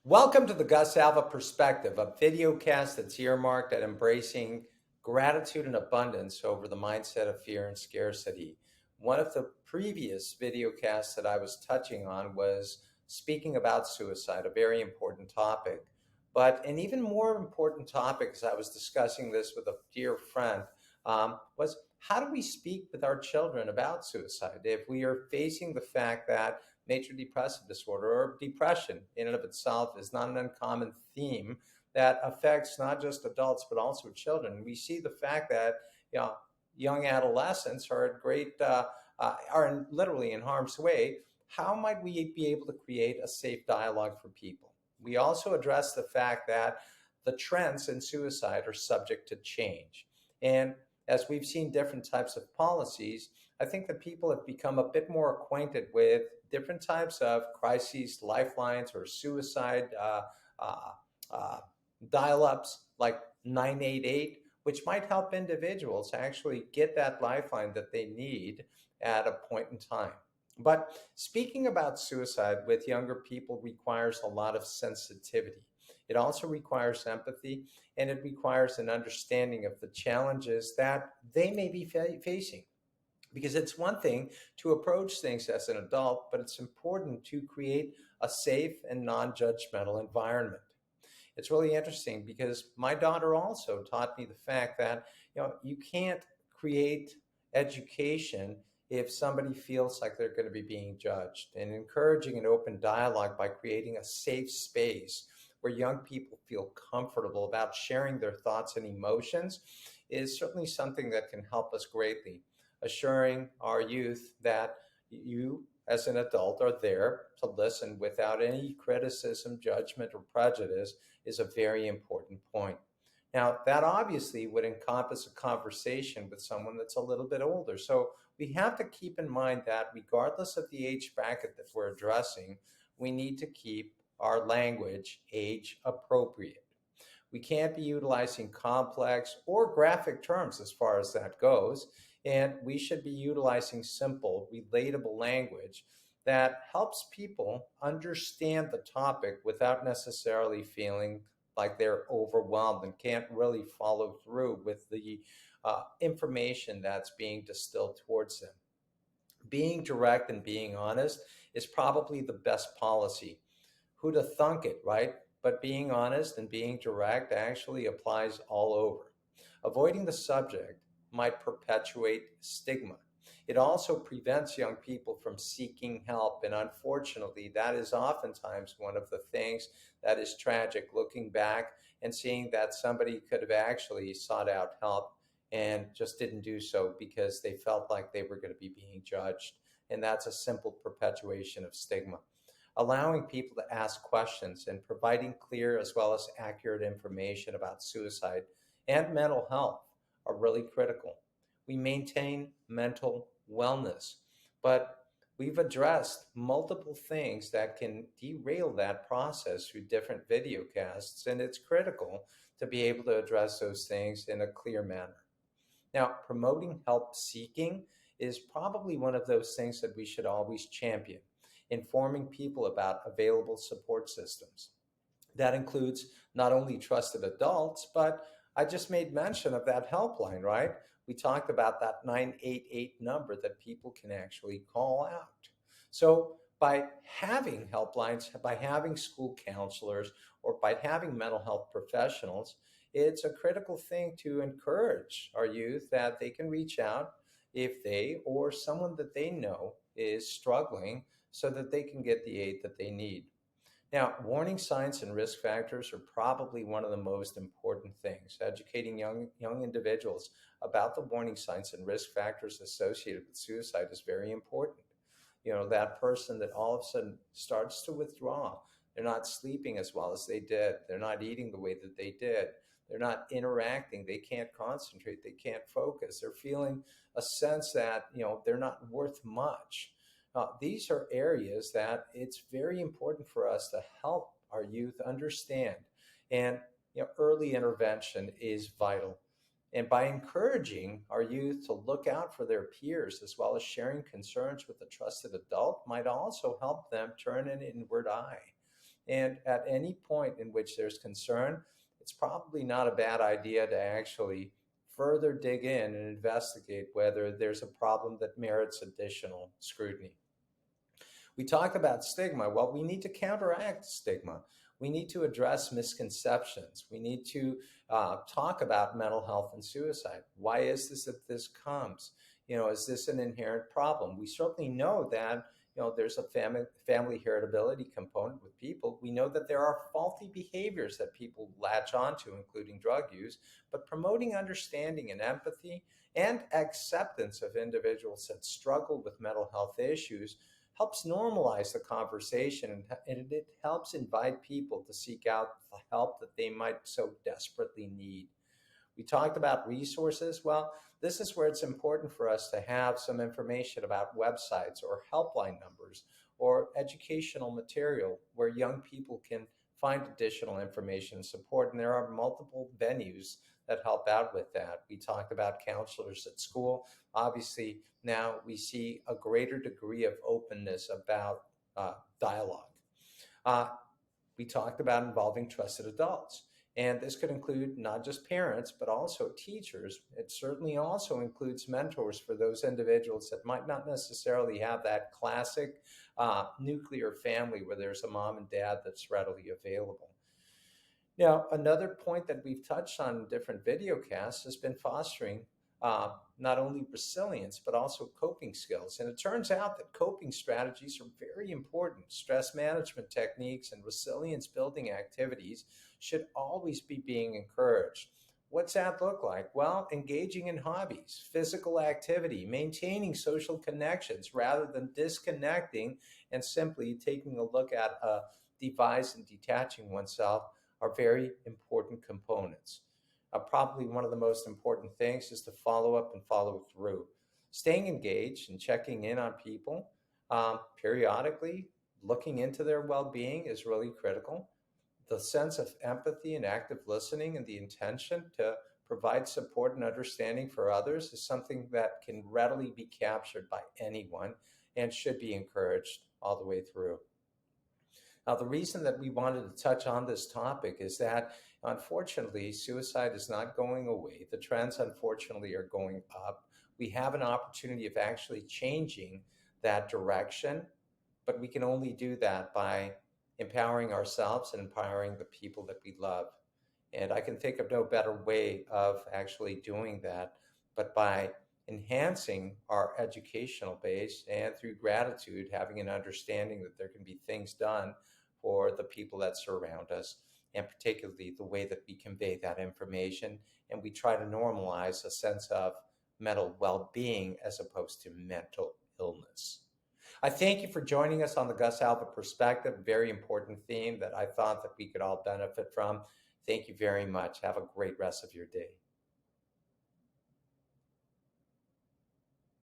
Welcome to the Gus Alva Perspective, a video cast that's earmarked at embracing gratitude and abundance over the mindset of fear and scarcity. One of the previous video casts that I was touching on was speaking about suicide, a very important topic. But an even more important topic, as I was discussing this with a dear friend, was how do we speak with our children about suicide if we are facing the fact that major depressive disorder or depression in and of itself is not an uncommon theme that affects not just adults but also children. We see the fact that young adolescents are at literally in harm's way. How might we be able to create a safe dialogue for people? We also address the fact that the trends in suicide are subject to change. And as we've seen different types of policies, I think that people have become a bit more acquainted with different types of crises, lifelines, or suicide uh, uh, dial ups like 988, which might help individuals actually get that lifeline that they need at a point in time. But speaking about suicide with younger people requires a lot of sensitivity. It also requires empathy, and it requires an understanding of the challenges that they may be facing. Because it's one thing to approach things as an adult, but it's important to create a safe and non judgmental environment. It's really interesting because my daughter also taught me the fact that you can't create education if somebody feels like they're going to be being judged, and encouraging an open dialogue by creating a safe space where young people feel comfortable about sharing their thoughts and emotions is certainly something that can help us greatly. Assuring our youth that you as an adult are there to listen without any criticism, judgment, or prejudice is a very important point. Now, that obviously would encompass a conversation with someone that's a little bit older. So we have to keep in mind that regardless of the age bracket that we're addressing, we need to keep our language age appropriate. We can't be utilizing complex or graphic terms as far as that goes. And we should be utilizing simple, relatable language that helps people understand the topic without necessarily feeling like they're overwhelmed and can't really follow through with the information that's being distilled towards them. Being direct and being honest is probably the best policy. Who'd have thunk it, right? But being honest and being direct actually applies all over. Avoiding the subject might perpetuate stigma. It also prevents young people from seeking help. And unfortunately, that is oftentimes one of the things that is tragic, looking back and seeing that somebody could have actually sought out help and just didn't do so because they felt like they were going to be being judged. And that's a simple perpetuation of stigma. Allowing people to ask questions and providing clear as well as accurate information about suicide and mental health are really critical. We maintain mental wellness, but we've addressed multiple things that can derail that process through different video casts, and it's critical to be able to address those things in a clear manner. Now, promoting help seeking is probably one of those things that we should always champion, informing people about available support systems. That includes not only trusted adults, but I just made mention of that helpline, right? We talked about that 988 number that people can actually call out. So, by having helplines, by having school counselors, or by having mental health professionals, it's a critical thing to encourage our youth that they can reach out if they or someone that they know is struggling so that they can get the aid that they need. Now, warning signs and risk factors are probably one of the most important things. Educating young individuals about the warning signs and risk factors associated with suicide is very important. That person that all of a sudden starts to withdraw, they're not sleeping as well as they did, they're not eating the way that they did, they're not interacting, they can't concentrate, they can't focus, they're feeling a sense that, they're not worth much. These are areas that it's very important for us to help our youth understand. And early intervention is vital. And by encouraging our youth to look out for their peers as well as sharing concerns with a trusted adult might also help them turn an inward eye. And at any point in which there's concern, it's probably not a bad idea to actually further dig in and investigate whether there's a problem that merits additional scrutiny. We talk about stigma. Well, we need to counteract stigma. We need to address misconceptions. We need to talk about mental health and suicide. Why is this that this comes? Is this an inherent problem? We certainly know that there's a family heritability component with people. We know that there are faulty behaviors that people latch onto, including drug use. But promoting understanding and empathy and acceptance of individuals that struggle with mental health issues helps normalize the conversation, and it helps invite people to seek out the help that they might so desperately need. We talked about resources. Well, this is where it's important for us to have some information about websites or helpline numbers or educational material where young people can find additional information and support. And there are multiple venues that help out with that. We talked about counselors at school. Obviously, now we see a greater degree of openness about dialogue. Uh, we talked about involving trusted adults. And this could include not just parents, but also teachers. It certainly also includes mentors for those individuals that might not necessarily have that classic nuclear family where there's a mom and dad that's readily available. Now, another point that we've touched on in different video casts has been fostering not only resilience, but also coping skills. And it turns out that coping strategies are very important. Stress management techniques and resilience building activities should always be being encouraged. What's that look like? Well, engaging in hobbies, physical activity, maintaining social connections rather than disconnecting and simply taking a look at a device and detaching oneself are very important components. Probably one of the most important things is to follow up and follow through. Staying engaged and checking in on people periodically, looking into their well being is really critical. The sense of empathy and active listening and the intention to provide support and understanding for others is something that can readily be captured by anyone and should be encouraged all the way through. Now, the reason that we wanted to touch on this topic is that, unfortunately, suicide is not going away. The trends, unfortunately, are going up. We have an opportunity of actually changing that direction, but we can only do that by empowering ourselves and empowering the people that we love. And I can think of no better way of actually doing that, but by enhancing our educational base and through gratitude, having an understanding that there can be things done for the people that surround us, and particularly the way that we convey that information. And we try to normalize a sense of mental well being as opposed to mental illness. I thank you for joining us on the Gus Alva Perspective, very important theme that I thought that we could all benefit from. Thank you very much. Have a great rest of your day.